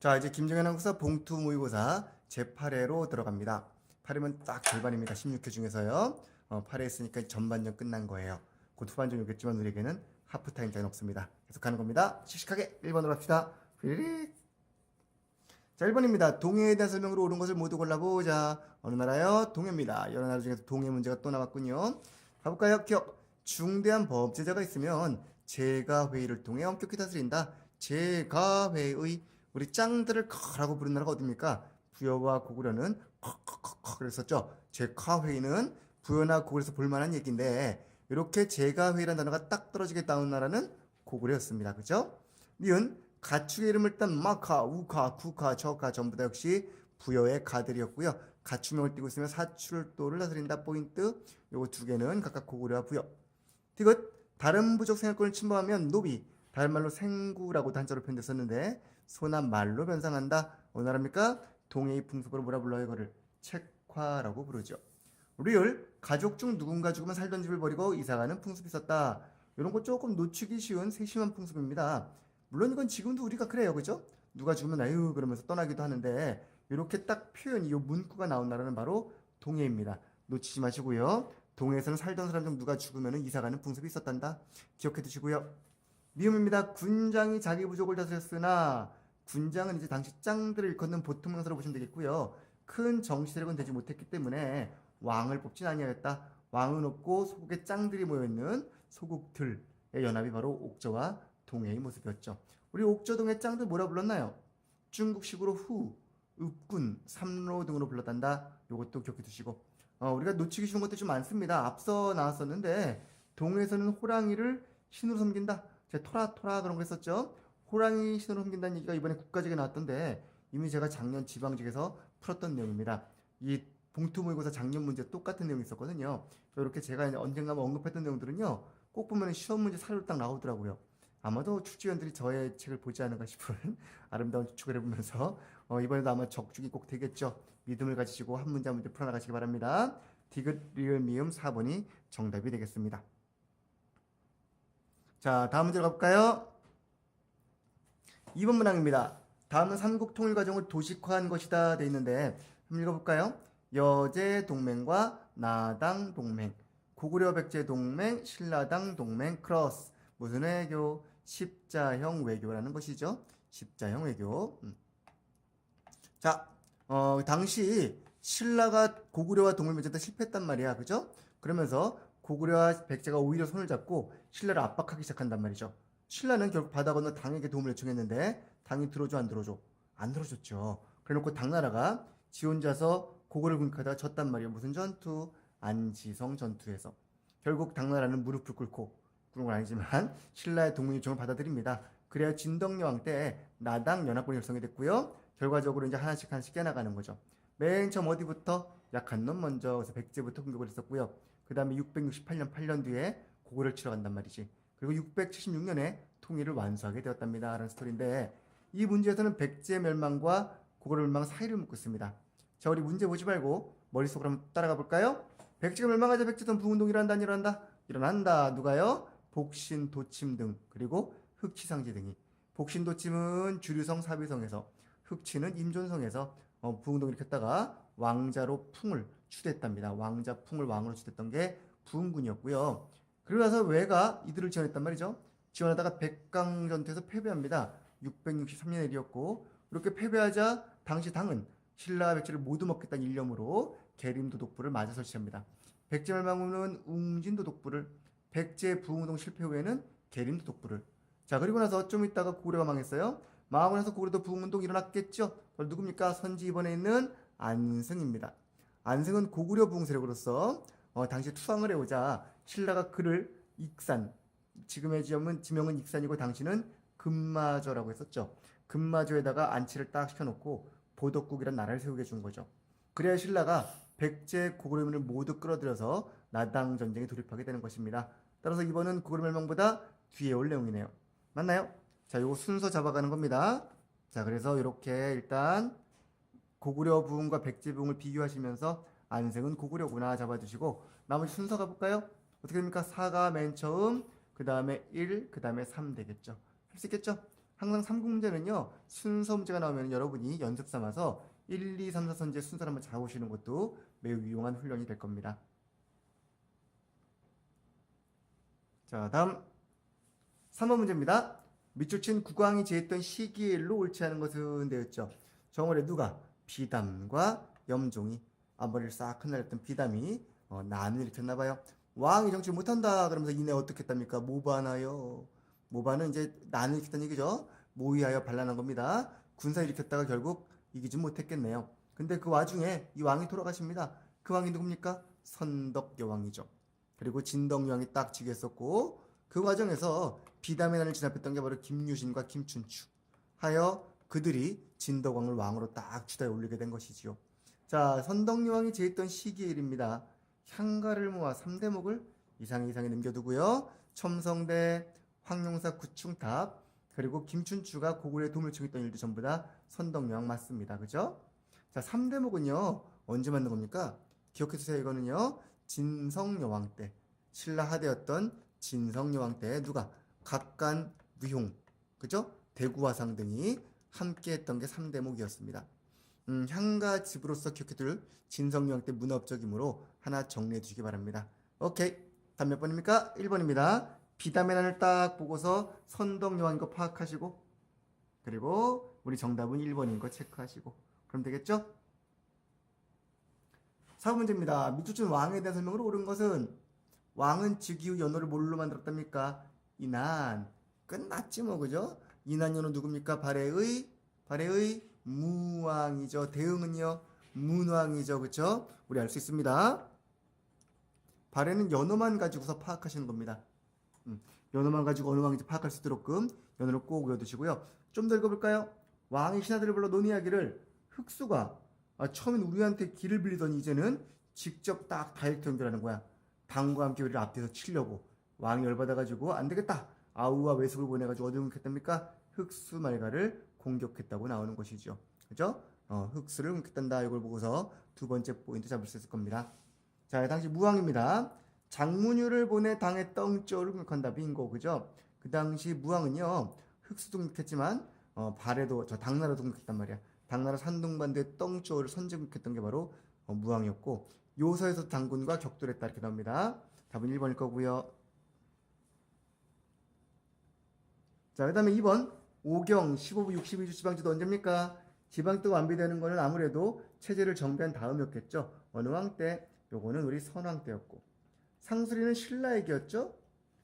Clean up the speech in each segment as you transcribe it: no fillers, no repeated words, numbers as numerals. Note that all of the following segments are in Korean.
자, 이제 김정현 한국사 봉투 모의고사 제8회로 들어갑니다. 8회면 딱 절반입니다. 16회 중에서요. 8회 했으니까 전반전 끝난 거예요. 곧 후반전 오겠지만 우리에게는 하프타임 자는 없습니다. 계속 가는 겁니다. 씩씩하게 1번으로 합시다. 휘리릭. 자, 1번입니다. 동해에 대한 설명으로 옳은 것을 모두 골라보자. 어느 나라요? 동해입니다. 여러 나라 중에서 동해 문제가 또 나왔군요. 가볼까요? 기억. 중대한 범죄자가 있으면 재가회의를 통해 엄격히 다스린다. 재가회의. 우리 짱들을 커라고 부른 나라가 어딥니까? 부여와 고구려는 커커커커 그랬었죠. 재가회의는 부여나 고구려에서 볼만한 얘기인데 이렇게 재가회의라는 단어가 딱 떨어지게 나온 나라는 고구려였습니다. 그죠? 니은 가축의 이름을 딴 마카, 우카, 쿠카, 저카 전부 다 역시 부여의 가들이었고요. 가축명을 띄고 있으면 사출도를 다스린다. 포인트. 요거 두 개는 각각 고구려와 부여. 디귿 다른 부족 생활권을 침범하면 노비. 다른 말로 생구라고도 한자로 표현됐었는데 소나 말로 변상한다. 어느 나라입니까? 동해의 풍습으로 뭐라 불러요? 이거를 책화라고 부르죠. 리얼 가족 중 누군가 죽으면 살던 집을 버리고 이사가는 풍습이 있었다. 이런 거 조금 놓치기 쉬운 세심한 풍습입니다. 물론 이건 지금도 우리가 그래요. 그죠? 누가 죽으면 아유 그러면서 떠나기도 하는데 이렇게 딱 표현이 이 문구가 나온 나라는 바로 동해입니다. 놓치지 마시고요. 동해에서는 살던 사람 중 누가 죽으면 이사가는 풍습이 있었단다. 기억해 두시고요. 미음입니다. 군장이 자기 부족을 다스렸으나 군장은 이제 당시 짱들을 일컫는 보통 명사로 보시면 되겠고요. 큰 정치 세력은 되지 못했기 때문에 왕을 뽑진 아니하였다. 왕은 없고 소국의 짱들이 모여있는 소국들의 연합이 바로 옥저와 동해의 모습이었죠. 우리 옥저동의 짱들 뭐라 불렀나요? 중국식으로 후, 읍군, 삼로 등으로 불렀단다. 요것도 기억해 두시고 우리가 놓치기 쉬운 것도 좀 많습니다. 앞서 나왔었는데 동해에서는 호랑이를 신으로 섬긴다. 제 토라 그런 거 했었죠. 호랑이 신으로 섬긴다는 얘기가 이번에 국가직에 나왔던데 이미 제가 작년 지방직에서 풀었던 내용입니다. 이 봉투 모의고사 작년 문제 똑같은 내용이 있었거든요. 이렇게 제가 언젠가 언급했던 내용들은요. 꼭 보면 시험 문제 사료로 딱 나오더라고요. 아마도 출제위원들이 저의 책을 보지 않은가 싶은 아름다운 추측을 해보면서 이번에도 아마 적중이 꼭 되겠죠. 믿음을 가지시고 한 문제 한 문제 풀어나가시기 바랍니다. 디귿 리을 미음 4번이 정답이 되겠습니다. 자, 다음 문제로 가볼까요? 2번 문항입니다. 다음은 삼국 통일 과정을 도식화한 것이다 돼 있는데 한번 읽어볼까요? 여제 동맹과 나당 동맹, 고구려 백제 동맹, 신라당 동맹 크로스. 무슨 외교? 십자형 외교라는 것이죠. 십자형 외교. 자, 당시 신라가 고구려와 동맹 맺을 때 실패했단 말이야. 그죠? 그러면서 고구려와 백제가 오히려 손을 잡고 신라를 압박하기 시작한단 말이죠. 신라는 결국 바다 건너 당에게 도움을 요청했는데 당이 들어줘 안 들어줘? 안 들어줬죠. 그래놓고 당나라가 지 혼자서 고구려를 공격하다가 졌단 말이에요. 무슨 전투? 안지성 전투에서. 결국 당나라는 무릎을 꿇고 그런 건 아니지만 신라의 동맹 요청을 받아들입니다. 그래야 진덕여왕 때 나당 연합군이 결성이 됐고요. 결과적으로 이제 하나씩 깨나가는 거죠. 맨 처음 어디부터? 약한 놈 먼저 그래서 백제부터 공격을 했었고요. 그 다음에 668년 8년 뒤에 고구려를 치러 간단 말이지. 그리고 676년에 통일을 완수하게 되었답니다. 라는 스토리인데 이 문제에서는 백제 멸망과 고구려 멸망 사이를 묻고 있습니다. 자, 우리 문제 보지 말고 머릿속으로 한번 따라가 볼까요? 백제가 멸망하자 백제선 부운동 일어난다. 누가요? 복신, 도침 등 그리고 흑치상제 등이. 복신, 도침은 주류성, 사비성에서, 흑치는 임존성에서 부운동을 일으켰다가 왕자로 풍을 추대했답니다. 왕자 풍을 왕으로 추대했던 게 부흥군이었고요. 그리고 나서 왜가 이들을 지원했단 말이죠. 지원하다가 백강전투에서 패배합니다. 663년의 일이었고 이렇게 패배하자 당시 당은 신라와 백제를 모두 먹겠다는 일념으로 계림도독부를 마저 설치합니다. 백제 멸망 후는 웅진도독부를, 백제 부흥운동 실패 후에는 계림도독부를. 자, 그리고 나서 좀 있다가 고구려가 망했어요. 망하고 나서 고구려도 부흥운동 일어났겠죠. 그걸 누굽니까? 선지 이번에 있는 안승입니다. 안승은 고구려 부흥 세력으로서 당시 투항을 해오자 신라가 그를 익산, 지금의 지명은 익산이고 당시는 금마저라고 했었죠. 금마저에다가 안치를 딱 시켜놓고 보덕국이란 나라를 세우게 준 거죠. 그래야 신라가 백제 고구려민을 모두 끌어들여서 나당 전쟁에 돌입하게 되는 것입니다. 따라서 이번은 고구려 멸망보다 뒤에 올 내용이네요. 맞나요? 자, 요거 순서 잡아가는 겁니다. 자, 그래서 이렇게 일단 고구려 부흥과 백제 부흥을 비교하시면서 안승은 고구려구나 잡아주시고 나머지 순서 가볼까요? 어떻게 됩니까? 4가 맨 처음, 그 다음에 1, 그 다음에 3 되겠죠. 할 수 있겠죠? 항상 삼국 문제는요, 순서 문제가 나오면 여러분이 연습 삼아서 1, 2, 3, 4 선지의 순서를 한번 잡으시는 것도 매우 유용한 훈련이 될 겁니다. 자, 다음 3번 문제입니다. 밑줄 친 국왕이 제했던 시기의 일로 옳지 않은 것은 되었죠. 정월에 누가? 비담과 염종이 앞머리를 싹 흩날렸던 비담이 난을 일으켰나봐요. 왕이 정치 못한다 그러면서 이내 어떻게 했답니까? 모반하여. 모반은 이제 난을 일으켰다는 얘기죠. 모의하여 반란한 겁니다. 군사 일으켰다가 결국 이기지 못했겠네요. 근데 그 와중에 이 왕이 돌아가십니다. 그 왕이 누굽니까? 선덕여왕이죠. 그리고 진덕여왕이 딱 즉위했었고 그 과정에서 비담의 난을 진압했던 게 바로 김유신과 김춘추 하여 그들이 진덕왕을 왕으로 딱 추다에 올리게 된 것이지요. 자, 선덕여왕이 제했던 시기의 일입니다. 향가를 모아 3대목을 이상에 남겨두고요. 첨성대, 황룡사 구충탑, 그리고 김춘추가 고구려에 도움을 청했던 일도 전부 다 선덕여왕 맞습니다. 그죠? 자, 3대목은요. 언제 만든 겁니까? 기억해주세요. 이거는요. 진성여왕 때, 신라 하대였던 진성여왕 때 누가? 각간, 무용, 그죠? 대구화상 등이 함께 했던 게 3대목이었습니다. 향가 집으로서 기억해둘 진성여왕 때 문화업적이므로 하나 정리해 주시기 바랍니다. 오케이. 다음 몇 번입니까? 1번입니다. 비담의 난을 딱 보고서 선덕여왕인 거 파악하시고 그리고 우리 정답은 1번인 거 체크하시고 그럼 되겠죠? 4번 문제입니다. 밑줄 친 왕에 대한 설명으로 옳은 것은 왕은 즉위 후 연호를 뭘로 만들었답니까? 이난. 끝났지 뭐 그죠? 이난 연호 누굽니까? 발해의 무왕이죠. 대응은요? 문왕이죠. 그쵸? 우리 알 수 있습니다. 발해는 연호만 가지고서 파악하시는 겁니다. 연호만 가지고 어느 왕인지 파악할 수 있도록끔 연호를 꼭 외워두시고요. 좀 더 읽어볼까요? 왕이 신하들을 불러 논의하기를 흑수가 처음엔 우리한테 길을 빌리더니 이제는 직접 딱 다이렉트 연결하는 거야. 당과 함께 우리를 앞뒤에서 치려고. 왕이 열받아가지고 안 되겠다. 아우와 외숙을 보내가지고 어디를 공격했답니까? 흑수 말가를 공격했다고 나오는 것이죠. 그죠? 흑수를 공격한다. 이걸 보고서 두 번째 포인트 잡을 수 있을 겁니다. 자, 당시 무왕입니다. 장문유를 보내 당의 떵조를 공격한다. 빙고. 그죠? 그 당시 무왕은요. 흑수도 공격했지만 발에도 저 당나라도 공격했단 말이야. 당나라 산둥반도의 떵조를 선제 공격했던 게 바로 무왕이었고 요서에서 당군과 격돌했다 이렇게 나옵니다. 답은 1번일 거고요. 자, 그 다음에 2번 오경 15부 62주 지방제도 언제입니까? 지방제도가 완비되는 거는 아무래도 체제를 정비한 다음이었겠죠. 어느 왕 때? 요거는 우리 선왕 때였고 상수리는 신라 얘기였죠.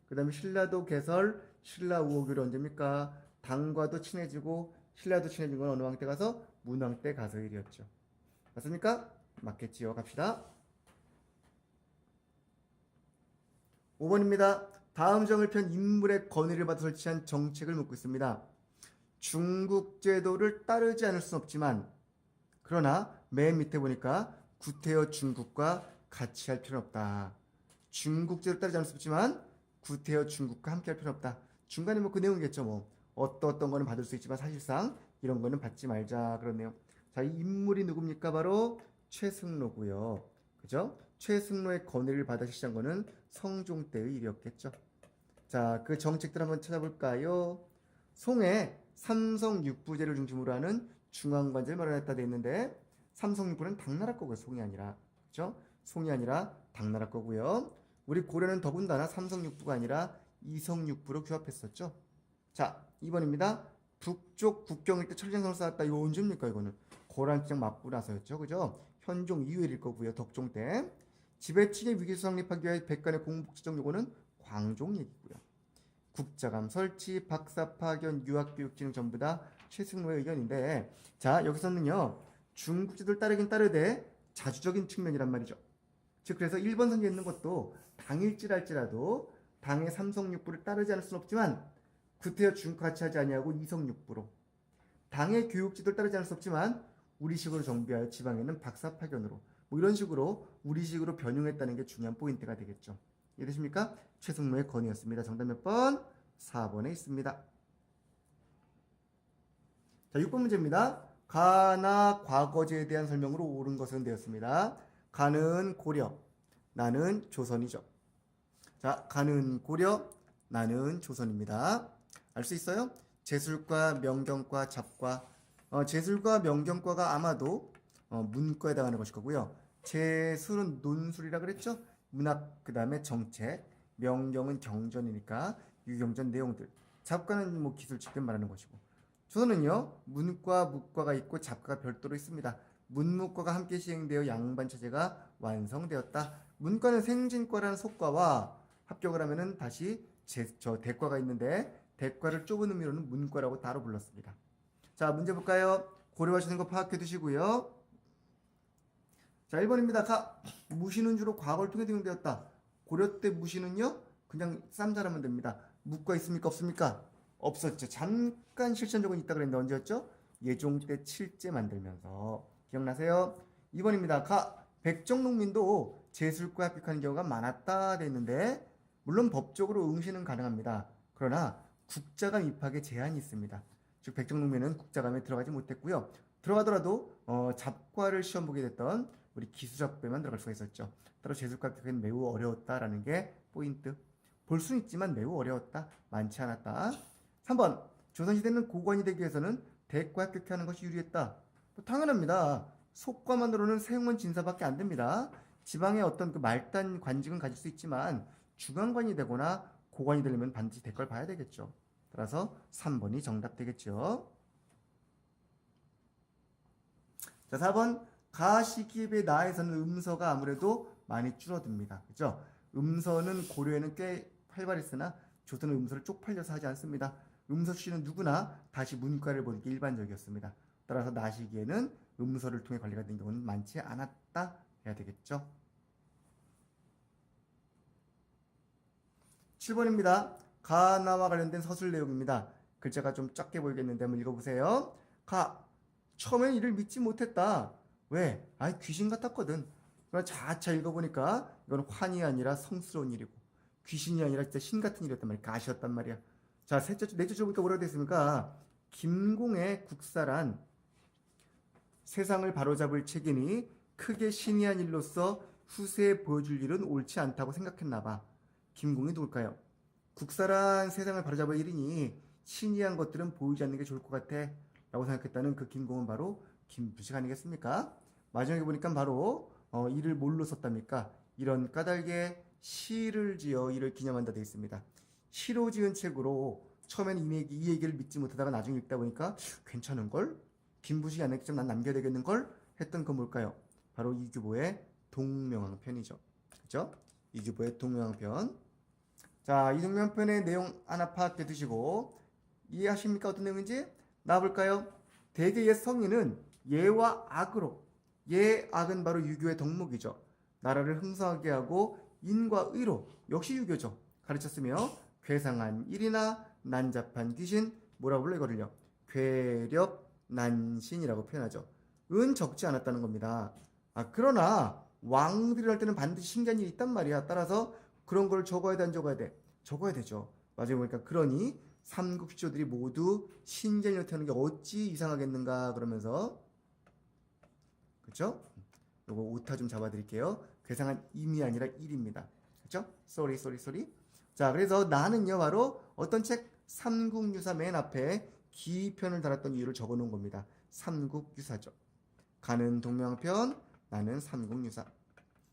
그 다음에 신라도 개설, 신라 우호교를 언제입니까? 당과도 친해지고 신라도 친해진 건 어느 왕 때 가서? 문왕 때 가서 일이었죠. 맞습니까? 맞겠지요. 갑시다. 5번입니다. 다음 정을 편 인물의 건의를 받아 설치한 정책을 묻고 있습니다. 중국 제도를 따르지 않을 수는 없지만 그러나 맨 밑에 보니까 구태여 중국과 같이 할 필요는 없다. 중국 제도를 따르지 않을 수 없지만 구태여 중국과 함께 할 필요는 없다. 중간에 뭐 그 내용이겠죠. 뭐 어떤 거는 받을 수 있지만 사실상 이런 거는 받지 말자 그렇네요. 자, 이 인물이 누굽니까? 바로 최승로고요. 그죠? 최승로의 건의를 받아 시작한 거는 성종 때의 일이었겠죠. 자, 그 정책들 한번 찾아볼까요? 송에 삼성육부제를 중심으로 하는 중앙관제를 마련했다 돼 있는데 삼성육부는 당나라 거고요. 송이 아니라. 그죠? 송이 아니라 당나라 거고요. 우리 고려는 더군다나 삼성육부가 아니라 이성육부로 규합했었죠. 자, 2번입니다. 북쪽 국경일 때 천리장성을 쌓았다. 이거 언제입니까? 이거는 고란시장 맞고 나서였죠. 그죠? 현종 이후일 거고요. 덕종 때. 지배층의 위기수 성립하기 위해 백간의 공복지정 요거는 광종 얘기고요. 국자감 설치, 박사 파견, 유학교육진흥 전부 다 최승로의 의견인데 자, 여기서는요. 중국 제도를 따르긴 따르되 자주적인 측면이란 말이죠. 즉 그래서 1번 선지에 있는 것도 당일지랄지라도 당의 삼성육부를 따르지 않을 수는 없지만 구태여 중국 같이 하지 아니하고 이성육부로 당의 교육지도를 따르지 않을 수 없지만 우리식으로 정비하여 지방에는 박사 파견으로 뭐 이런 식으로 우리식으로 변형했다는 게 중요한 포인트가 되겠죠. 이해되십니까? 최승로의 건의였습니다. 정답 몇 번? 4번에 있습니다. 자, 6번 문제입니다. 가나 과거제에 대한 설명으로 옳은 것은 되었습니다. 가는 고려, 나는 조선이죠. 자, 가는 고려, 나는 조선입니다. 알 수 있어요? 제술과, 명경과, 잡과. 제술과 명경과가 아마도 문과에 해당하는 것일 거고요. 제술은 논술이라 그랬죠? 문학, 그 다음에 정책, 명경은 경전이니까 유경전 내용들. 잡과는 뭐 기술칙들 말하는 것이고. 조선은요, 문과, 무과가 있고 잡과가 별도로 있습니다. 문무과가 함께 시행되어 양반 체제가 완성되었다. 문과는 생진과라는 속과와 합격을 하면은 다시 대과가 있는데 대과를 좁은 의미로는 문과라고 따로 불렀습니다. 자, 문제 볼까요? 고려하시는 거 파악해 두시고요. 자, 1번입니다. 무시는 주로 과거를 통해 등용되었다. 고려 때 무시는요, 그냥 쌈잘하면 됩니다. 무과 있습니까? 없습니까? 없었죠. 잠깐 실천 적은 있다 그랬는데 언제였죠? 예종 때 칠제 만들면서. 기억나세요? 2번입니다. 백정농민도 제술과 합격하는 경우가 많았다 됐는데 물론 법적으로 응시는 가능합니다. 그러나 국자감 입학에 제한이 있습니다. 즉 백정농민은 국자감에 들어가지 못했고요. 들어가더라도 잡과를 시험 보게 됐던 우리 기수작부에만 들어갈 수가 있었죠. 따로 제술과 합격은 매우 어려웠다라는 게 포인트. 볼 수는 있지만 매우 어려웠다. 많지 않았다. 3번. 조선시대는 고관이 되기 위해서는 대과 합격하는 것이 유리했다. 당연합니다. 속과만으로는 세용원 진사밖에 안 됩니다. 지방의 어떤 그 말단 관직은 가질 수 있지만 중앙관이 되거나 고관이 되려면 반드시 대과를 봐야 되겠죠. 따라서 3번이 정답 되겠죠. 자, 4번. 가시기의 나에서는 음서가 아무래도 많이 줄어듭니다. 그죠? 음서는 고려에는 꽤 활발했으나 조선은 음서를 쪽팔려서 하지 않습니다. 음서 출신은 누구나 다시 문과를 보는 게 일반적이었습니다. 따라서 나시기에는 음서를 통해 관리가 된 경우는 많지 않았다 해야 되겠죠. 7번입니다. 가나와 관련된 서술 내용입니다. 글자가 좀 작게 보이겠는데 한번 읽어보세요. 처음엔 이를 믿지 못했다. 왜? 귀신 같았거든. 그러나 차차 읽어보니까 이건 환이 아니라 성스러운 일이고 귀신이 아니라 진짜 신 같은 일이었단 말이야. 가시였단 말이야. 자, 넷째 줄 보니까 뭐라고 됐습니까? 김공의 국사란 세상을 바로잡을 책이니 크게 신이한 일로서 후세에 보여줄 일은 옳지 않다고 생각했나 봐. 김공이 누굴까요? 국사란 세상을 바로잡을 일이니 신이한 것들은 보이지 않는 게 좋을 것 같아 라고 생각했다는 그 김공은 바로 김부식 아니겠습니까? 마지막에 보니까 바로 이를 뭘로 썼답니까? 이런 까닭에 시를 지어 이를 기념한다 되어 있습니다. 시로 지은 책으로 처음에는 이 얘기를 믿지 못하다가 나중에 읽다 보니까 괜찮은걸? 김부식이 안 했지만 난 남겨야 되겠는걸? 했던 건 뭘까요? 바로 이규보의 동명왕편이죠. 그죠? 이규보의 동명왕편. 자, 이 동명왕편의 내용 하나 파악해 두시고 이해하십니까? 어떤 내용인지? 나와볼까요? 대개 옛 성인은 예와 악으로, 예, 악은 바로 유교의 덕목이죠. 나라를 흥성하게 하고 인과 의로, 역시 유교죠. 가르쳤으며 괴상한 일이나 난잡한 귀신, 뭐라고 불러 이거를요? 괴력 난신이라고 표현하죠. 은 적지 않았다는 겁니다. 그러나 왕들이 할 때는 반드시 신기한 일이 있단 말이야. 따라서 그런 걸 적어야 돼, 안 적어야 돼? 적어야 되죠. 마지막에 보니까 그러니 삼국 시조들이 모두 신기한 일을 하는 게 어찌 이상하겠는가 그러면서, 그쵸? 요거 오타 좀 잡아드릴게요. 괴상한 임이 아니라 일입니다. 그쵸? 쏘리. 자, 그래서 나는요 바로 어떤 책? 삼국유사 맨 앞에 기편을 달았던 이유를 적어놓은 겁니다. 삼국유사죠. 가는 동명편, 나는 삼국유사.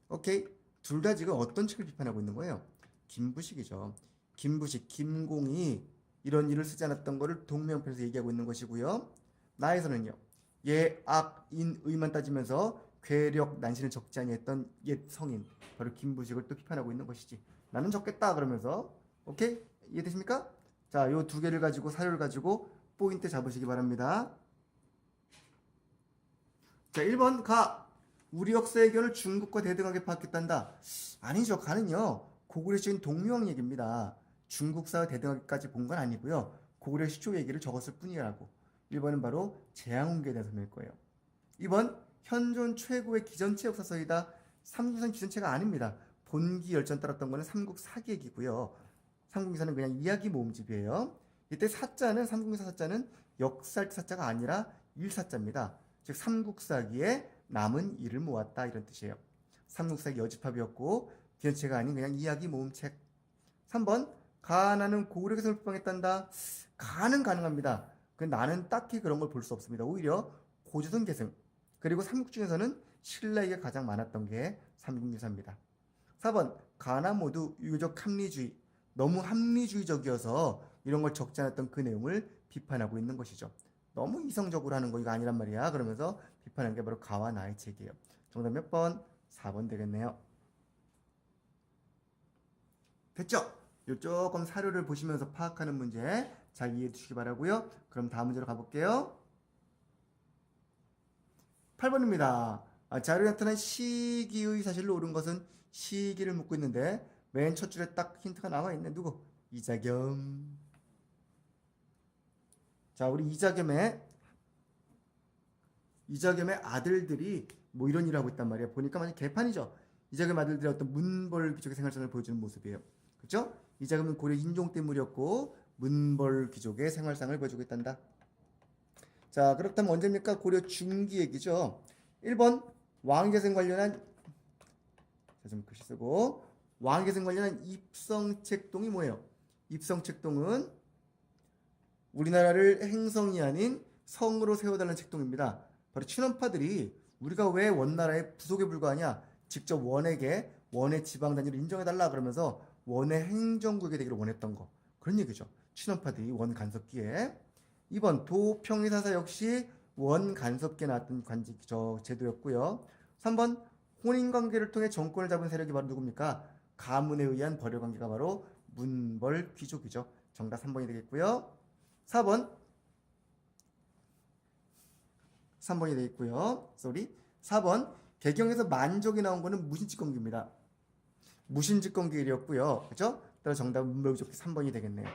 오케이. 둘 다 지금 어떤 책을 비판하고 있는 거예요? 김부식이죠. 김부식, 김공이 이런 일을 쓰지 않았던 거를 동명편에서 얘기하고 있는 것이고요. 나에서는요. 예, 악, 인, 의만 따지면서 괴력, 난신을 적지 아니했던 옛 성인 바로 김부식을 또 비판하고 있는 것이지. 나는 적겠다 그러면서. 오케이? 이해되십니까? 자, 요 두 개를 가지고 사료를 가지고 포인트 잡으시기 바랍니다. 자, 1번 우리 역사의 견을 중국과 대등하게 파악했단다. 아니죠. 가는요. 고구려 시인 동묘왕 얘기입니다. 중국사와 대등하게까지 본 건 아니고요. 고구려 시조 얘기를 적었을 뿐이라고. 1번은 바로 재앙운계에 대해서 낼 거예요. 2번 현존 최고의 기전체 역사서이다. 삼국유사는 기전체가 아닙니다. 본기 열전 따랐던 거는 삼국 사기획이고요. 삼국유사는 그냥 이야기 모음집이에요. 이때 사자는 삼국유사 사자는 역사할 사자가 아니라 일사자입니다. 즉 삼국사기에 남은 일을 모았다 이런 뜻이에요. 삼국사기 여집합이었고 기전체가 아닌 그냥 이야기 모음책. 3번 가나는 고구려에서 멸망했단다. 가능합니다. 그 나는 딱히 그런 걸 볼 수 없습니다. 오히려 고조선 계승 그리고 삼국 중에서는 신라에게 가장 많았던 게 삼국유사입니다. 4번 가나 모두 유교적 합리주의 너무 합리주의적이어서 이런 걸 적지 않았던 그 내용을 비판하고 있는 것이죠. 너무 이성적으로 하는 거 이거 아니란 말이야. 그러면서 비판한 게 바로 가와 나의 책이에요. 정답 몇 번? 4번 되겠네요. 됐죠? 요 조금 사료를 보시면서 파악하는 문제 잘 이해해 주시기 바라고요. 그럼 다음 문제로 가볼게요. 8번입니다. 자료에 나타난 시기의 사실로 옳은 것은 시기를 묻고 있는데 맨 첫 줄에 딱 힌트가 나와있네. 누구? 이자겸. 자, 우리 이자겸의 아들들이 뭐 이런 일을 하고 있단 말이야. 보니까 완전 개판이죠. 이자겸 아들들의 어떤 문벌 귀족의 생활상을 보여주는 모습이에요. 그렇죠? 이자겸은 고려 인종 때문이었고 문벌 귀족의 생활상을 보여주고 있단다. 자, 그렇다면 언제입니까? 고려 중기 얘기죠. 1번 왕계생 관련한 좀 글씨 쓰고 왕계생 관련한 입성책동이 뭐예요? 입성책동은 우리나라를 행성이 아닌 성으로 세워달라는 책동입니다. 바로 친원파들이 우리가 왜 원나라의 부속에 불과하냐? 직접 원의 지방 단위를 인정해달라 그러면서 원의 행정국이 되기를 원했던 거. 그런 얘기죠. 친원파들이 원 간섭기에. 2번 도평리사사 역시 원 간섭기에 나왔던 제도였고요. 3번 혼인관계를 통해 정권을 잡은 세력이 바로 누굽니까? 가문에 의한 벌효관계가 바로 문벌 귀족이죠. 정답 3번이 되겠고요. 4번이 되겠고요. 4번 개경에서 만족이 나온 거는 무신직권기입니다. 무신직권기였고요. 그렇죠? 따라서 정답은 문벌 귀족기 3번이 되겠네요.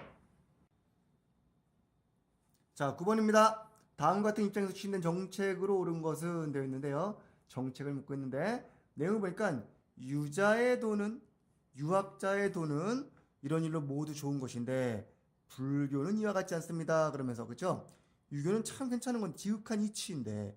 자, 9번입니다. 다음과 같은 입장에서 추진된 정책으로 옳은 것은 되어 있는데요. 정책을 묻고 있는데 내용을 보니까 유자의 돈은 유학자의 돈은 이런 일로 모두 좋은 것인데 불교는 이와 같지 않습니다. 그러면서 그렇죠? 유교는 참 괜찮은 건 지극한 이치인데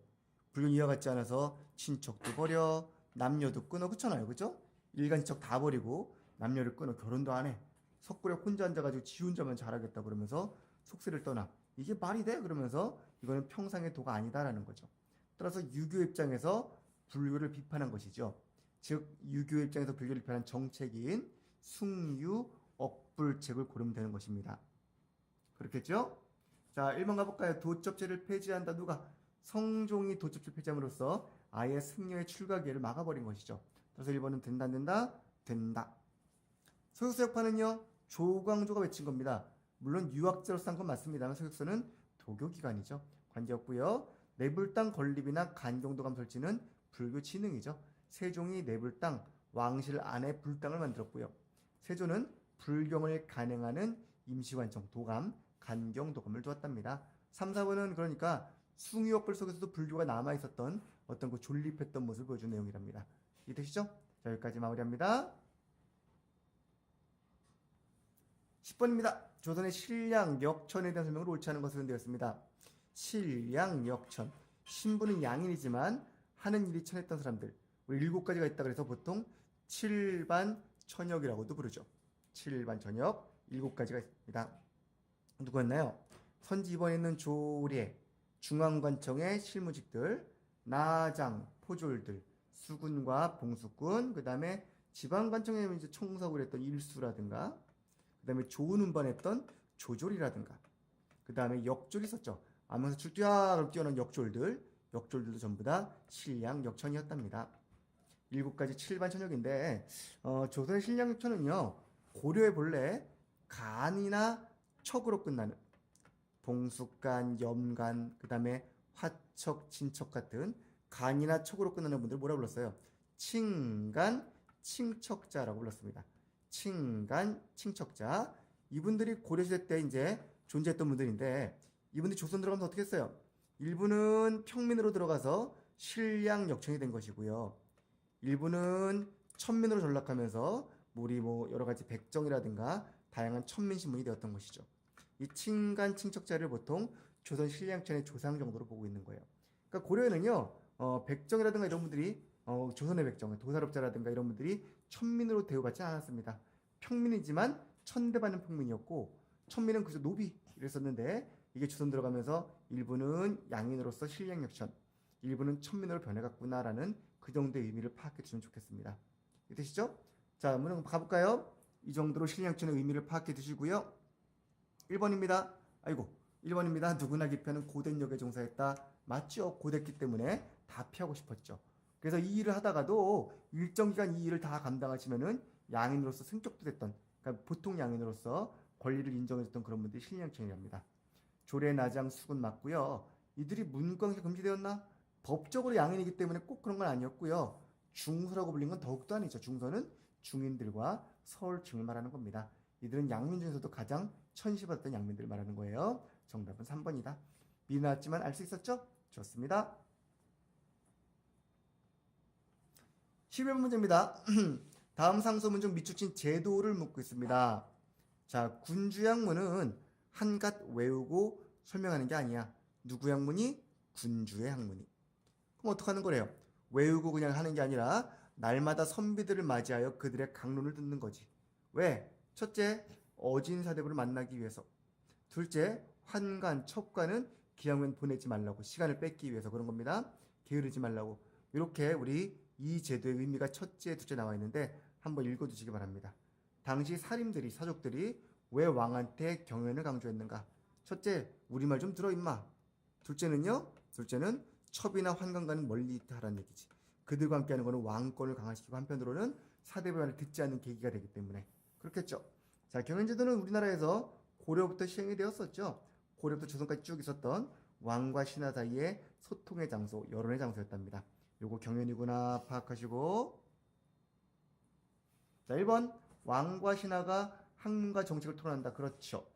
불교는 이와 같지 않아서 친척도 버려 남녀도 끊어 그렇잖아요. 그렇죠? 일간지척 다 버리고 남녀를 끊어 결혼도 안 해. 석굴에 혼자 앉아가지고 지 혼자만 잘하겠다 그러면서 속세를 떠나. 이게 말이 돼? 그러면서 이거는 평상의 도가 아니다라는 거죠. 따라서 유교 입장에서 불교를 비판한 것이죠. 즉 유교 입장에서 불교를 비판한 정책인 숭유 억불책을 고르면 되는 것입니다. 그렇겠죠? 자, 1번 가볼까요? 도첩제를 폐지한다. 누가? 성종이 도첩제를 폐지함으로써 아예 승려의 출가 기회를 막아버린 것이죠. 그래서 1번은 된다 안 된다? 된다. 소육사역파는요 조광조가 외친 겁니다. 물론 유학자로서 한 건 맞습니다만 소육사는 도교기관이죠. 관계없고요. 내불당 건립이나 간경도감 설치는 불교 진흥이죠. 세종이 내불당 왕실 안에 불당을 만들었고요. 세조는 불경을 간행하는 임시관청 도감 간경도감을 두었답니다. 3, 4번은 그러니까 숭유억불 속에서도 불교가 남아있었던 어떤 그 존립했던 모습을 보여준 내용이랍니다. 이해되시죠? 자, 여기까지 마무리합니다. 10번입니다. 조선의 신량, 역천에 대한 설명을 옳지 않은 것으로 되었습니다. 신량, 역천. 신부는 양인이지만 하는 일이 천했던 사람들. 우리 7가지가 있다 그래서 보통 7반 천역이라고도 부르죠. 7반 천역 7가지가 있습니다. 누구였나요? 선지 2번에 있는 조례, 중앙관청의 실무직들, 나장, 포졸들, 수군과 봉수군, 그 다음에 지방관청에 이제 총석을 했던 일수라든가, 그 다음에 좋은 운반했던 조졸이라든가, 그 다음에 역졸이 있었죠. 아면서 뛰어난 역졸들도 전부 다 신량 역천이었답니다. 7가지 7반 천역인데 조선의 신량 역천은요 고려의 본래 간이나 척으로 끝나는 봉숙간, 염간, 그 다음에 화척, 진척 같은 간이나 척으로 끝나는 분들 뭐라 불렀어요? 칭간, 칭척자라고 불렀습니다. 칭간, 칭척자. 이분들이 고려시대 때 이제 존재했던 분들인데 이분들이 조선 들어가면서 어떻게 했어요? 일부는 평민으로 들어가서 신량 역천이 된 것이고요. 일부는 천민으로 전락하면서 우리 여러 가지 백정이라든가 다양한 천민 신분이 되었던 것이죠. 이 칭간, 칭척자를 보통 조선 신량천의 조상 정도로 보고 있는 거예요. 그러니까 고려에는요, 백정이라든가 이런 분들이 조선의 백정, 도살업자라든가 이런 분들이 천민으로 대우받지 않았습니다. 평민이지만 천대받는 평민이었고 천민은 그저 노비, 이랬었는데 이게 주선 들어가면서 일부는 양인으로서 실력역천, 일부는 천민으로 변해갔구나라는 그 정도의 의미를 파악해 주시면 좋겠습니다. 되시죠? 자, 한번 가볼까요? 이 정도로 실력역천의 의미를 파악해 두시고요. 1번입니다. 아이고, 1번입니다. 누구나 기표는 고된 역에 종사했다. 맞죠? 고됐기 때문에 다 피하고 싶었죠. 그래서 이 일을 하다가도 일정 기간 이 일을 다 감당하시면은 양인으로서 승격도 됐던, 그러니까 보통 양인으로서 권리를 인정해줬던 그런 분들이 신령청이랍니다. 조례 나장 수군 맞고요. 이들이 문광에서 금지되었나? 법적으로 양인이기 때문에 꼭 그런 건 아니었고요. 중서라고 불린 건 더욱도 아니죠. 중서는 중인들과 서울층을 말하는 겁니다. 이들은 양민 중에서도 가장 천시받았던 양민들을 말하는 거예요. 정답은 3번이다. 미리 나왔지만 알 수 있었죠? 좋습니다. 11번 문제입니다. 다음 상소문 중 밑줄친 제도를 묻고 있습니다. 자, 군주양문은 한갓 외우고 설명하는 게 아니야. 누구 양문이? 군주의 양문이. 그럼 어떡하는 거래요? 외우고 그냥 하는 게 아니라 날마다 선비들을 맞이하여 그들의 강론을 듣는 거지. 왜? 첫째, 어진 사대부를 만나기 위해서. 둘째, 환관, 첩관은 기양문 보내지 말라고, 시간을 뺏기 위해서 그런 겁니다. 게으르지 말라고. 이렇게 우리 이 제도의 의미가 첫째, 둘째 나와 있는데 한번 읽어두시기 바랍니다. 당시 사림들이, 사족들이 왜 왕한테 경연을 강조했는가? 첫째, 우리말 좀 들어 임마. 둘째는요? 둘째는 첩이나 환관과는 멀리 있다 하라는 얘기지. 그들과 함께하는 것은 왕권을 강화시키고 한편으로는 사대부의 말을 듣지 않는 계기가 되기 때문에 그렇겠죠. 자, 경연제도는 우리나라에서 고려부터 시행이 되었었죠. 고려부터 조선까지 쭉 있었던 왕과 신하 사이의 소통의 장소, 여론의 장소였답니다. 요거 경연이구나 파악하시고. 자, 1번 왕과 신하가 학문과 정책을 토론한다. 그렇죠.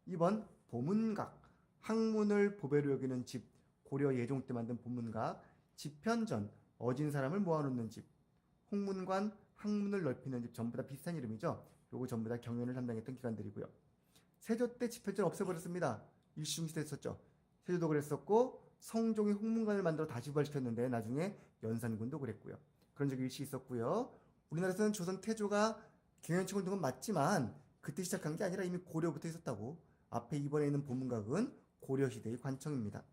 2번 보문각, 학문을 보배로 여기는 집, 고려 예종 때 만든 보문각. 집현전, 어진 사람을 모아놓는 집. 홍문관, 학문을 넓히는 집. 전부 다 비슷한 이름이죠. 요거 전부 다 경연을 담당했던 기관들이고요. 세조 때 집현전 없애버렸습니다. 일시중지돼 있었죠. 세조도 그랬었고 성종이 홍문관을 만들어 다시 부활시켰는데 나중에 연산군도 그랬고요. 그런 적이 일시 있었고요. 우리나라에서는 조선 태조가 경연청을 둔 건 맞지만 그때 시작한 게 아니라 이미 고려부터 있었다고. 앞에 이번에 있는 보문각은 고려시대의 관청입니다.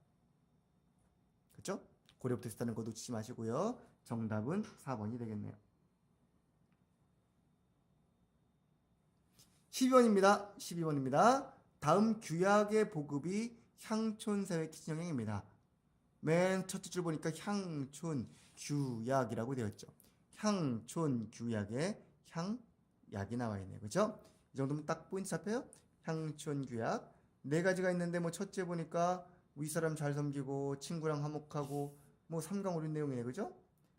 그렇죠? 고려부터 있었다는 거 놓치지 마시고요. 정답은 4번이 되겠네요. 12번입니다. 다음 규약의 보급이 향촌사회 기준영향입니다. 맨 첫 줄 보니까 향촌 규약이라고 되어 있죠. 향촌 규약에 향약이 나와 있네요. 그죠? 이 정도면 딱 포인트 잡혀요? 향촌 규약. 네 가지가 있는데 뭐 첫째 보니까 윗사람 잘 섬기고 친구랑 화목하고 뭐 삼강오륜 내용이네. 그죠?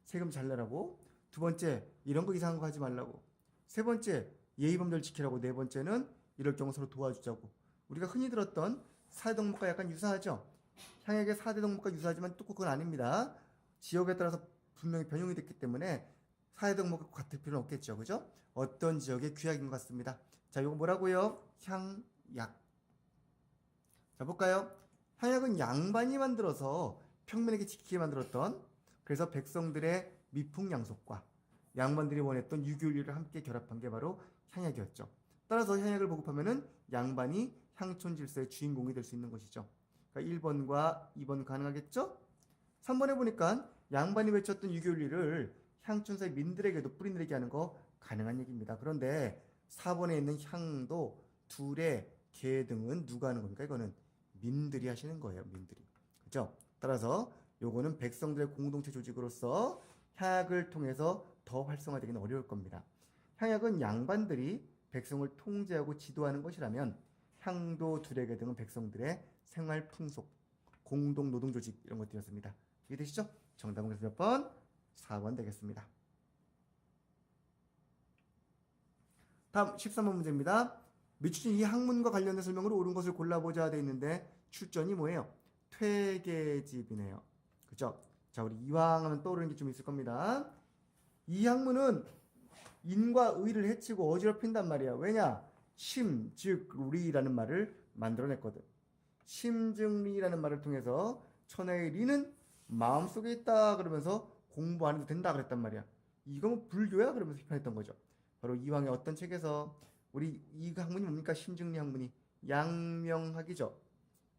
세금 잘 내라고. 두 번째, 이런 거 이상한 거 하지 말라고. 세 번째, 예의범절 지키라고. 네 번째는 이럴 경우 서로 도와주자고. 우리가 흔히 들었던 4대 덕목과 약간 유사하죠. 향약의 4대 덕목과 유사하지만 또 그건 아닙니다. 지역에 따라서 분명히 변형이 됐기 때문에 4대 덕목과 같을 필요는 없겠죠. 그죠? 어떤 지역의 규약인 것 같습니다. 자, 이거 뭐라고요? 향약. 자, 볼까요? 향약은 양반이 만들어서 평민에게 지키게 만들었던, 그래서 백성들의 미풍양속과 양반들이 원했던 유교윤리를 함께 결합한 게 바로 향약이었죠. 따라서 향약을 보급하면은 양반이 향촌 질서의 주인공이 될 수 있는 것이죠. 그러니까 1번과 2번 가능하겠죠? 3번에 보니까 양반이 외쳤던 유교윤리를 향촌사의 민들에게도 뿌린들에게 하는 거 가능한 얘기입니다. 그런데 4번에 있는 향도 둘의 개 등은 누가 하는 겁니까? 이거는 민들이 하시는 거예요. 민들이. 그죠? 따라서 요거는 백성들의 공동체 조직으로서 향약을 통해서 더 활성화되기는 어려울 겁니다. 향약은 양반들이 백성을 통제하고 지도하는 것이라면 향도 둘의 개 등은 백성들의 생활 풍속, 공동 노동 조직 이런 것들이었습니다. 이해되시죠? 정답은 그래서 몇 번? 4번 되겠습니다. 다음 13번 문제입니다. 밑줄 이 학문과 관련된 설명으로 옳은 것을 골라보자 되어 있는데 출전이 뭐예요? 퇴계집이네요. 그죠? 자, 우리 이왕 하면 떠오르는 게 좀 있을 겁니다. 이 학문은 인과 의를 해치고 어지럽힌단 말이야. 왜냐? 심, 즉, 리라는 말을 만들어냈거든. 심, 즉, 리라는 말을 통해서 천하의 리는 마음속에 있다 그러면서 공부 안 해도 된다 그랬단 말이야. 이건 불교야? 그러면서 비판했던 거죠. 바로 이왕의 어떤 책에서 우리 이 학문이 뭡니까? 심증리 학문이. 양명학이죠.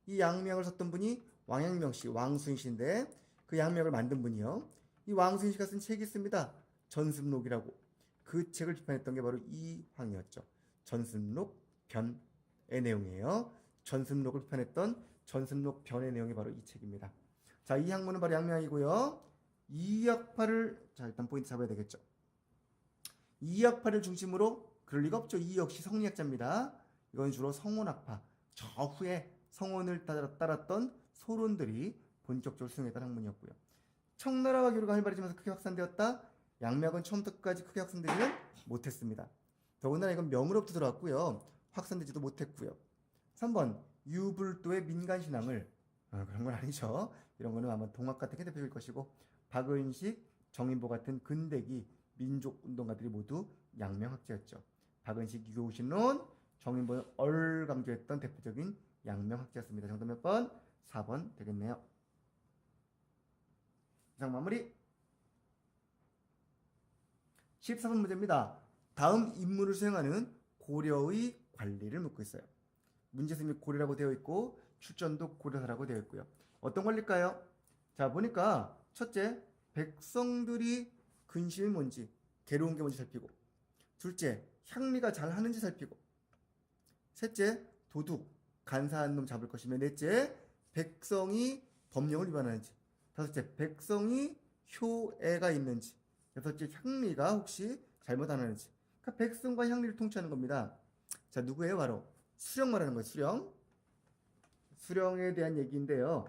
이 양명을 썼던 분이 왕양명 씨, 왕순 씨인데 그 양명을 만든 분이요. 이 왕순 씨가 쓴 책이 있습니다. 전습록이라고. 그 책을 비판했던 게 바로 이황이었죠. 전습록 변의 내용이에요. 전습록을 비판했던 전습록 변의 내용이 바로 이 책입니다. 자, 이 학문은 바로 양명학이고요. 이학파를 자 일단 포인트 잡아야 되겠죠. 이학파를 중심으로 그럴 리가 없죠. 이 역시 성리학자입니다. 이건 주로 성원학파, 저 후에 성원을 따랐던 소론들이 본격적으로 수용했던 학문이었고요. 청나라와 교류가 활발해지면서 크게 확산되었다. 양명은 처음부터 끝까지 크게 확산되지는 못했습니다. 더군다나 이건 명으로부터 들어왔고요. 확산되지도 못했고요. 3번 유불도의 민간신앙을 그런 건 아니죠. 이런 거는 아마 동학 같은 게 대표일 것이고 박은식, 정인보 같은 근대기 민족운동가들이 모두 양명학자였죠. 박은식 유교신론, 정인보는 강조했던 대표적인 양명학자였습니다. 정답 몇 번? 4번 되겠네요. 이상 마무리. 14번 문제입니다. 다음 임무를 수행하는 고려의 관리를 묻고 있어요. 문제수이 고려라고 되어 있고 출전도 고려사라고 되어 있고요. 어떤 관리일까요? 자, 보니까 첫째, 백성들이 근심이 뭔지, 괴로운 게 뭔지 살피고, 둘째, 향리가 잘 하는지 살피고, 셋째, 도둑, 간사한 놈 잡을 것이며, 넷째, 백성이 법령을 위반하는지, 다섯째, 백성이 효애가 있는지, 여섯째, 향리가 혹시 잘못 안 하는지. 그러니까 백성과 향리를 통치하는 겁니다. 자, 누구예요? 바로 수령 말하는 거예요. 수령. 수령에 대한 얘기인데요.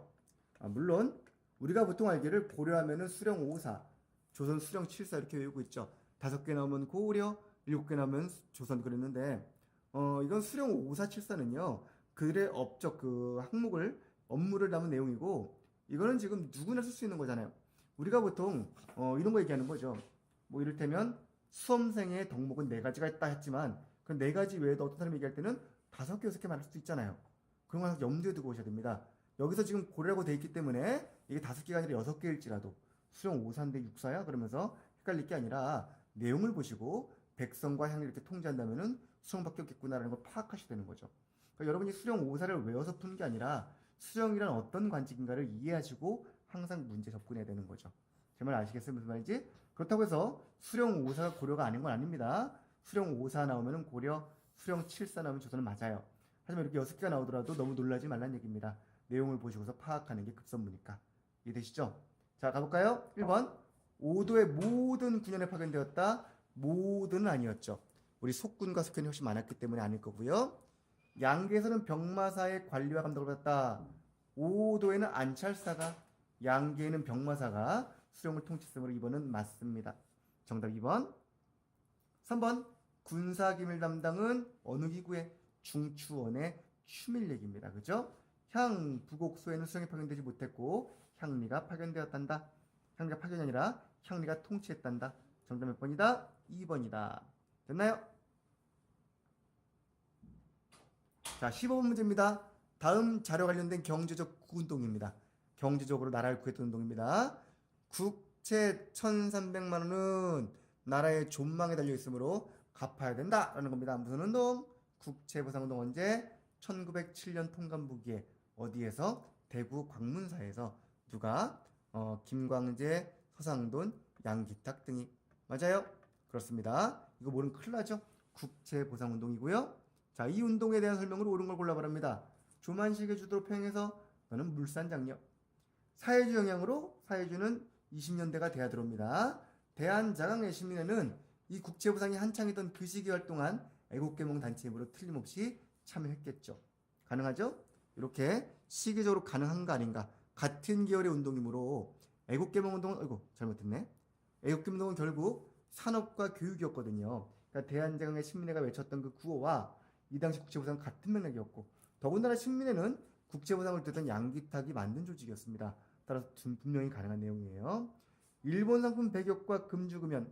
물론 우리가 보통 알기를 고려하면은 수령 5사, 조선 수령 7사 이렇게 외우고 있죠. 5개 나오면 고려, 7개 나오면 조선 그랬는데 이건 수령 5사 7사는요. 그들의 업적 그 항목을 업무를 담은 내용이고 이거는 지금 누구나 쓸 수 있는 거잖아요. 우리가 보통 이런 거 얘기하는 거죠. 뭐 이를테면 수험생의 덕목은 4가지가 있다 했지만 그 4가지 외에도 어떤 사람이 얘기할 때는 5개, 6개 말할 수도 있잖아요. 그런 걸 염두에 두고 오셔야 됩니다. 여기서 지금 고려라고 돼 있기 때문에 이게 5개가 아니라 6개일지라도 수령 5사인데 6사야? 그러면서 헷갈릴 게 아니라 내용을 보시고 백성과 향을 이렇게 통제한다면은 수령밖에 없겠구나라는 걸 파악하셔야 되는 거죠. 그러니까 여러분이 수령 5사를 외워서 푸는 게 아니라 수령이란 어떤 관직인가를 이해하시고 항상 문제 접근해야 되는 거죠. 제 말 아시겠어요? 무슨 말인지? 그렇다고 해서 수령 5사가 고려가 아닌 건 아닙니다. 수령 5사 나오면 고려, 수령 7사 나오면 조선은 맞아요. 하지만 이렇게 6개가 나오더라도 너무 놀라지 말란 얘기입니다. 내용을 보시고서 파악하는 게 급선무니까. 이해되시죠? 자, 가볼까요? 1번. 오도의 모든 군현에 파견되었다. 모든은 아니었죠. 우리 속군과 속현이 훨씬 많았기 때문에 아닐 거고요. 양계에서는 병마사의 관리와 감독을 받았다. 오도에는 안찰사가, 양계에는 병마사가 수령을 통치했으므로 2번은 맞습니다. 정답 2번. 3번. 군사기밀 담당은 어느 기구의 중추원의 추밀얘기입니다. 그죠? 향, 부곡소에는 수령이 파견되지 못했고 향리가 파견되었단다. 향리가 파견이 아니라 향리가 통치했단다. 정답 몇 번이다? 2번이다. 됐나요? 자, 15번 문제입니다. 다음 자료 관련된 경제적 운동입니다. 경제적으로 나라를 구했던 운동입니다. 국채 1,300만 원은 나라의 존망에 달려있으므로 갚아야 된다라는 겁니다. 무슨 운동? 국채보상운동 언제? 1907년 통감부기에 어디에서? 대구 광문사에서 누가? 김광재, 서상돈, 양기탁 등이. 맞아요? 그렇습니다. 이거 모르면 큰일 나죠? 국채보상운동이고요. 자, 이 운동에 대한 설명으로 옳은 걸 골라바랍니다. 조만식의 주도로 평행해서 너는 물산장려. 사회주 영향으로 사회주는 20년대가 돼야 들어옵니다. 대한자강의 시민회는 이 국채보상이 한창이던 그 시기 활동한 애국계몽 단체 힘으로 틀림없이 참여했겠죠. 가능하죠? 이렇게 시기적으로 가능한 거 아닌가. 같은 계열의 운동이므로 애국계몽운동은 잘못했네. 애국계몽운동은 결국 산업과 교육이었거든요. 그러니까 대한자강의 시민회가 외쳤던 그 구호와 이 당시 국채보상은 같은 맥락이었고 더군다나 신민회는 국채보상을 듣던 양기탁이 만든 조직이었습니다. 따라서 분명히 가능한 내용이에요. 일본 상품 배격과 금주금연.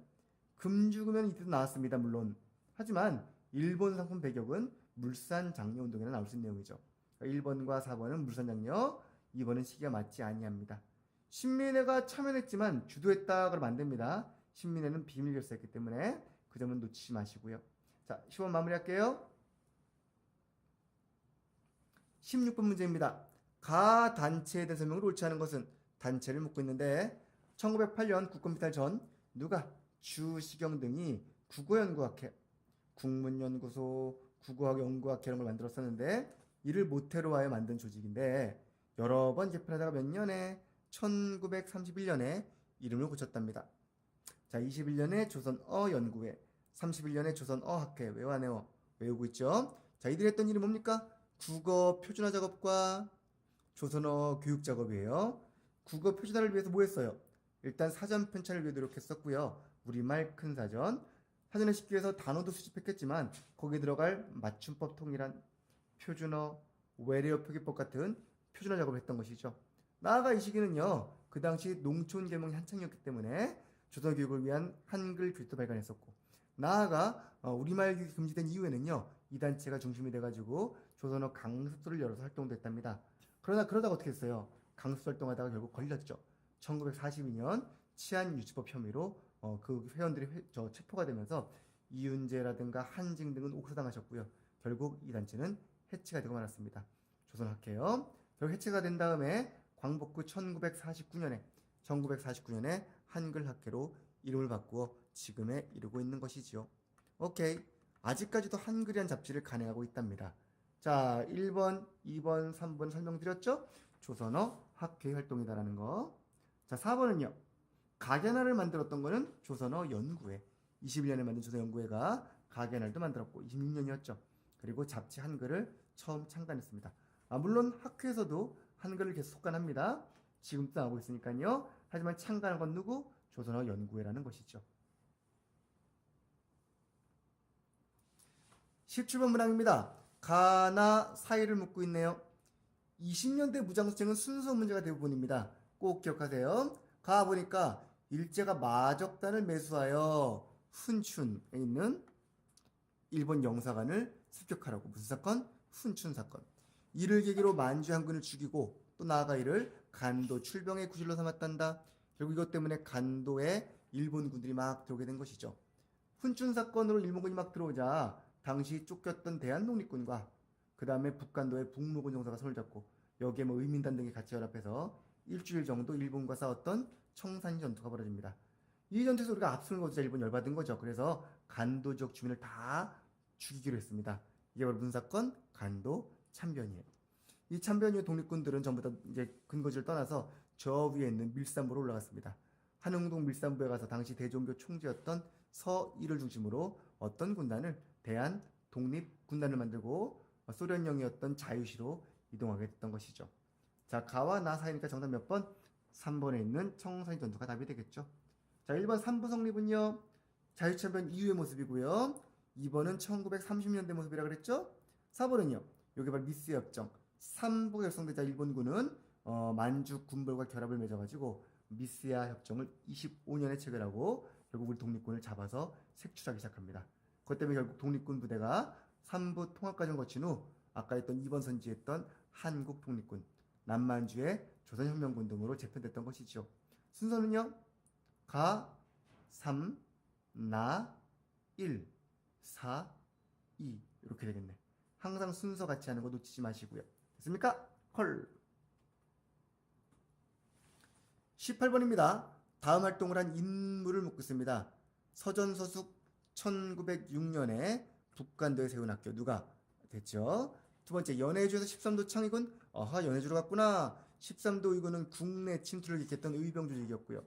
금주금연 이때도 나왔습니다. 물론. 하지만 일본 상품 배격은 물산장려운동에는 나올 수 있는 내용이죠. 1번과 4번은 물산장려, 2번은 시기가 맞지 아니합니다. 신민회가 참여했지만 주도했다 그러면 안 됩니다. 신민회는 비밀 결사했기 때문에 그 점은 놓치지 마시고요. 자, 10번 마무리할게요. 16번 문제입니다. 가 단체에 대한 설명을 옳지 않은 것은 단체를 묻고 있는데 1908년 국권비탈 전 누가 주시경 등이 국어연구학회, 국문연구소, 국어학연구학회 이런 걸 만들었었는데 이를 모태로 하여 만든 조직인데 여러 번 개편하다가 몇 년에 1931년에 이름을 고쳤답니다. 자, 21년에 조선어연구회, 31년에 조선어학회 외워하네요. 외우고 있죠. 자, 이들이 했던 일이 뭡니까? 국어 표준화 작업과 조선어 교육 작업이에요. 국어 표준화를 위해서 뭐 했어요? 일단 사전 편찬을 위해 노력했었고요. 우리말 큰 사전. 사전에 싣기 위해서 단어도 수집했겠지만 거기에 들어갈 맞춤법 통일한 표준어, 외래어 표기법 같은 표준화 작업을 했던 것이죠. 나아가 이 시기는요. 그 당시 농촌 계몽이 한창이었기 때문에 조선어 교육을 위한 한글 교육도 발간했었고 나아가 우리말 교육이 금지된 이후에는요. 이 단체가 중심이 돼가지고 조선어 강습소를 열어서 활동도 했답니다. 그러다가 어떻게 했어요? 강습소 활동하다가 결국 걸렸죠. 1942년 치안유지법 혐의로 그 회원들이 체포가 되면서 이윤재라든가 한징 등은 옥사당하셨고요. 결국 이 단체는 해체가 되고 말았습니다. 조선학회요. 결국 해체가 된 다음에 광복 후 1949년에 한글학회로 이름을 바꾸어 지금에 이르고 있는 것이지요. 오케이. 아직까지도 한글이란 잡지를 간행하고 있답니다. 자, 1번, 2번, 3번 설명드렸죠? 조선어 학회 활동이다라는 거. 자, 4번은요. 가계날을 만들었던 거는 조선어 연구회. 21년에 만든 조선어 연구회가 가계날도 만들었고 26년이었죠. 그리고 잡지 한글을 처음 창간했습니다. 물론 학회에서도 한글을 계속 속간합니다. 지금도 나오고 있으니까요. 하지만 창간한 건 누구? 조선어 연구회라는 것이죠. 17번 문항입니다. 가나 사이를 묻고 있네요. 20년대 무장수쟁은 순서 문제가 대부분입니다. 꼭 기억하세요. 가 보니까 일제가 마적단을 매수하여 훈춘에 있는 일본 영사관을 습격하라고. 무슨 사건? 훈춘 사건. 이를 계기로 만주 한군을 죽이고 또 나아가 이를 간도 출병의 구실로 삼았단다. 결국 이것 때문에 간도에 일본 군들이 막 들어오게 된 것이죠. 훈춘 사건으로 일본군이 막 들어오자 당시 쫓겼던 대한독립군과 그 다음에 북간도의 북무군 정사가 손을 잡고 여기에 의민단 등이 같이 연합해서 일주일 정도 일본과 싸웠던 청산 전투가 벌어집니다. 이 전투에서 우리가 앞서는 거죠. 일본 열받은 거죠. 그래서 간도 지역 주민을 다 죽이기로 했습니다. 이게 바로 무슨 사건? 간도 참변이에요. 이 참변 이후 독립군들은 전부 다 이제 근거지를 떠나서 저 위에 있는 밀산부로 올라갔습니다. 한흥동 밀산부에 가서 당시 대종교 총재였던 서일을 중심으로 어떤 군단을 대한 독립군단을 만들고 소련령이었던 자유시로 이동하게 됐던 것이죠. 자, 가와 나 사이니까 정답 몇 번? 3번에 있는 청산리 전투가 답이 되겠죠. 자, 1번 삼부 성립은요. 자유참변 이후의 모습이고요. 2번은 1930년대 모습이라 그랬죠. 4번은요. 여기 바로 미스협정. 삼부가 결성되자 일본군은 만주 군벌과 결합을 맺어가지고 미스야 협정을 25년에 체결하고 결국 우리 독립군을 잡아서 색출하기 시작합니다. 그것 때문에 결국 독립군 부대가 삼부 통합 과정을 거친 후 아까 했던 2번 선지에 했던 한국 독립군, 남만주의 조선혁명군 등으로 재편됐던 것이죠. 순서는요. 가, 3, 나, 1, 4, 2 이렇게 되겠네. 항상 순서 같이 하는 거 놓치지 마시고요. 됐습니까? 헐. 18번입니다. 다음 활동을 한 인물을 묻고 있습니다. 서전서숙 1906년에 북간도에 세운 학교 누가 됐죠? 두 번째 연해주에서 13도 창의군. 연해주로 갔구나. 13도 의군은 국내 침투를 일으켰던 의병 조직이었고요.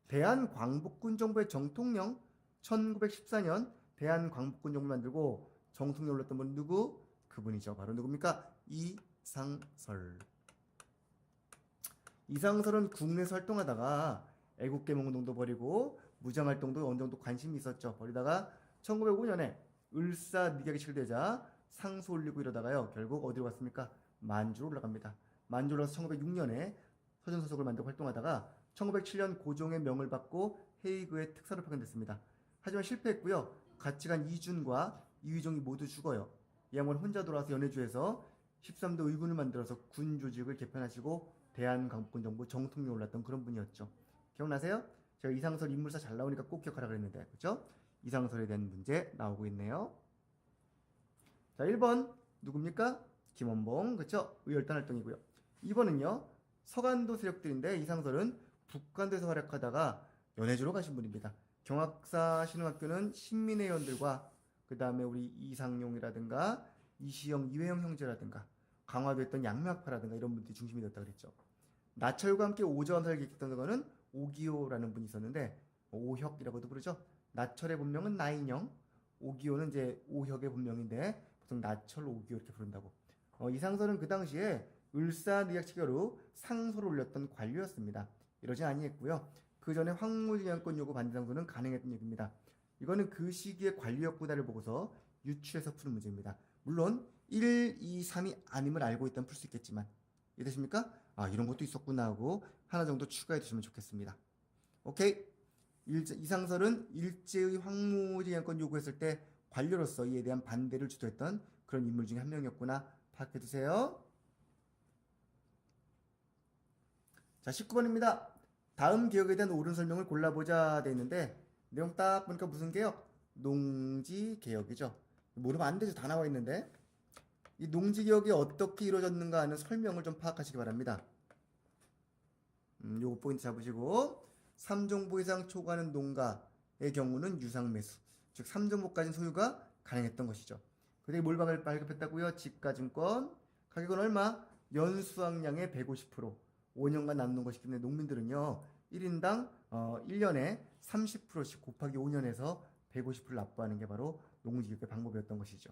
대한광복군 정부의 정통령 1914년 대한광복군 정부를 만들고 정통령 올렸던 분 누구? 그분이죠. 바로 누굽니까? 이상설. 이상설은 국내에서 활동하다가 애국계몽운동도 벌이고 무장활동도 어느 정도 관심이 있었죠. 벌이다가 1905년에 을사늑약이 실되자 상소 올리고 이러다가요. 결국 어디로 갔습니까? 만주로 올라갑니다. 만주로 가서 1906년에 서전서속을 만들고 활동하다가 1907년 고종의 명을 받고 헤이그에 특사로 파견됐습니다. 하지만 실패했고요. 같이 간 이준과 이휘종이 모두 죽어요. 이 양반은 혼자 돌아와서 연해주에서 13도 의군을 만들어서 군 조직을 개편하시고 대한광복군 정부 정통령에 올랐던 그런 분이었죠. 기억나세요? 제가 이상설 인물사 잘 나오니까 꼭 기억하라 그랬는데, 그렇죠? 이상설에 대한 문제 나오고 있네요. 자, 1번 누굽니까? 김원봉, 그쵸? 의열단 활동이고요. 2번은요, 서간도 세력들인데 이상설은 북간도에서 활약하다가 연해주로 가신 분입니다. 경학사 신흥학교는 신민의 의원들과 그 다음에 우리 이상용이라든가 이시영, 이회영 형제라든가 강화됐던 양명학파라든가 이런 분들이 중심이 됐다 그랬죠. 나철과 함께 오저함사를 기획했던 거는 오기호라는 분이 있었는데 오혁이라고도 부르죠. 나철의 본명은 나인영, 오기호는 이제 오혁의 본명인데 보통 나철, 오기호 이렇게 부른다고. 이상설은 그 당시에 을사늑약치결로 상소를 올렸던 관료였습니다. 이러진 아니했고요. 그 전에 황무지양권 요구 반대상소는 가능했던 얘기입니다. 이거는 그 시기의 관료였구나를 보고서 유추해서 푸는 문제입니다. 물론 1, 2, 3이 아님을 알고 있다면 풀 수 있겠지만 이해되십니까? 아, 이런 것도 있었구나 하고 하나 정도 추가해 두시면 좋겠습니다. 오케이? 이상설은 일제의 황무지양권 요구했을 때 관료로서 이에 대한 반대를 주도했던 그런 인물 중에 한 명이었구나 파악해 두세요. 자, 19번입니다. 다음 개혁에 대한 옳은 설명을 골라보자 돼 있는데 내용 딱 보니까 무슨 개혁? 농지개혁이죠. 모르면 안 되죠. 다 나와 있는데 이 농지개혁이 어떻게 이루어졌는가 하는 설명을 좀 파악하시기 바랍니다. 요거 포인트 잡으시고 3종보 이상 초과하는 농가의 경우는 유상매수, 즉 3종보까지 소유가 가능했던 것이죠. 그때 뭘 발급했다고요? 집가증권, 가격은 얼마? 연수확량의 150%, 5년간 남는 것이기 때문에 농민들은요 1인당 1년에 30%씩 곱하기 5년에서 150%를 납부하는 게 바로 농지개혁의 방법이었던 것이죠.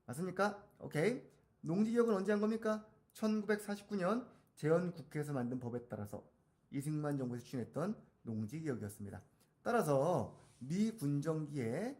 맞습니까? 오케이. 농지개혁은 언제 한 겁니까? 1949년 재헌국회에서 만든 법에 따라서 이승만 정부에서 추진했던 농지개혁이었습니다. 따라서 미 군정기에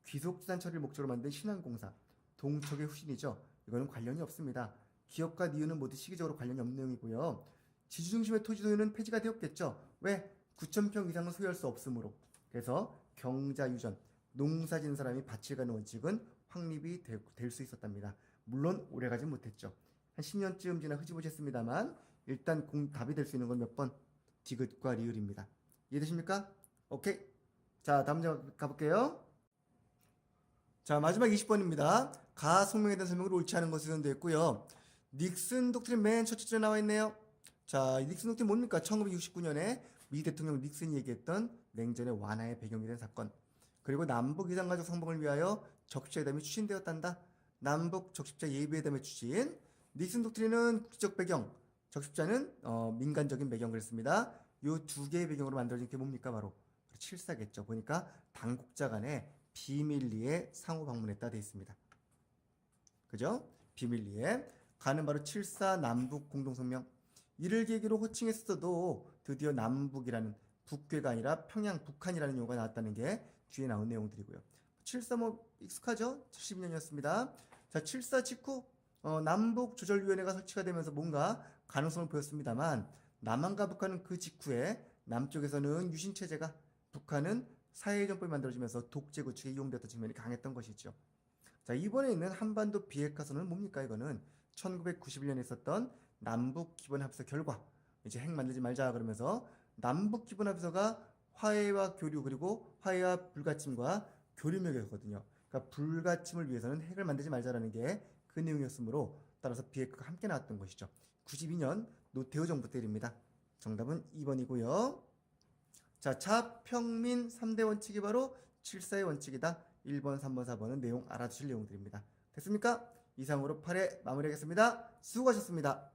귀속지산 처리를 목적으로 만든 신한공사, 동척의 후신이죠. 이거는 관련이 없습니다. 기업과 니은은 모두 시기적으로 관련이 없는 내용이고요. 지주 중심의 토지 소유는 폐지가 되었겠죠. 왜? 9,000평 이상은 소유할 수 없으므로. 그래서 경자유전, 농사 짓는 사람이 밭을 가는 원칙은 확립이 될 수 있었답니다. 물론 오래가진 못했죠. 한 10년쯤 지나 흐지부지했습니다만 일단 답이 될 수 있는 건 몇 번? 디귿과 리을입니다. 이해되십니까? 오케이. 자, 다음 문제 가볼게요. 자, 마지막 20번입니다. 가속명에 대한 설명을 옳지 않은 것으로 되어 있고요. 닉슨 독트린 맨 첫 줄에 나와 있네요. 자, 닉슨 독트린 뭡니까? 1969년에 미 대통령 닉슨이 얘기했던 냉전의 완화의 배경이 된 사건. 그리고 남북 이산가족 상봉을 위하여 적십자회담이 추진되었단다. 남북 적십자 예비회담의 추진. 닉슨 독트린은 국제적 배경, 적십자는 민간적인 배경 그랬습니다. 요 두 개의 배경으로 만들어진 게 뭡니까? 바로 7사겠죠. 보니까 당국자 간에 비밀리에 상호 방문했다 돼 있습니다. 그죠? 비밀리에 가는 바로 7사 남북 공동성명. 이를 계기로 호칭했어도 드디어 남북이라는 북괴가 아니라 평양 북한이라는 용어가 나왔다는 게 뒤에 나온 내용들이고요. 7사 뭐 익숙하죠? 72년이었습니다. 자, 7사 직후 남북조절위원회가 설치가 되면서 뭔가 가능성을 보였습니다만 남한과 북한은 그 직후에 남쪽에서는 유신체제가, 북한은 사회전법이 만들어지면서 독재 구축에 이용되었던 측면이 강했던 것이죠. 자, 이번에 있는 한반도 비핵화선언은 뭡니까? 이거는 1991년에 있었던 남북 기본합의서 결과, 이제 핵 만들지 말자 그러면서 남북 기본합의서가 화해와 교류 그리고 화해와 불가침과 교류명이었거든요. 그러니까 불가침을 위해서는 핵을 만들지 말자라는 게 그 내용이었으므로 따라서 비핵화가 함께 나왔던 것이죠. 92년 노태우 정부 때입니다. 정답은 2번이고요. 자, 자평민 3대 원칙이 바로 7사의 원칙이다. 1번, 3번, 4번은 내용 알아두실 내용들입니다. 됐습니까? 이상으로 8회 마무리하겠습니다. 수고하셨습니다.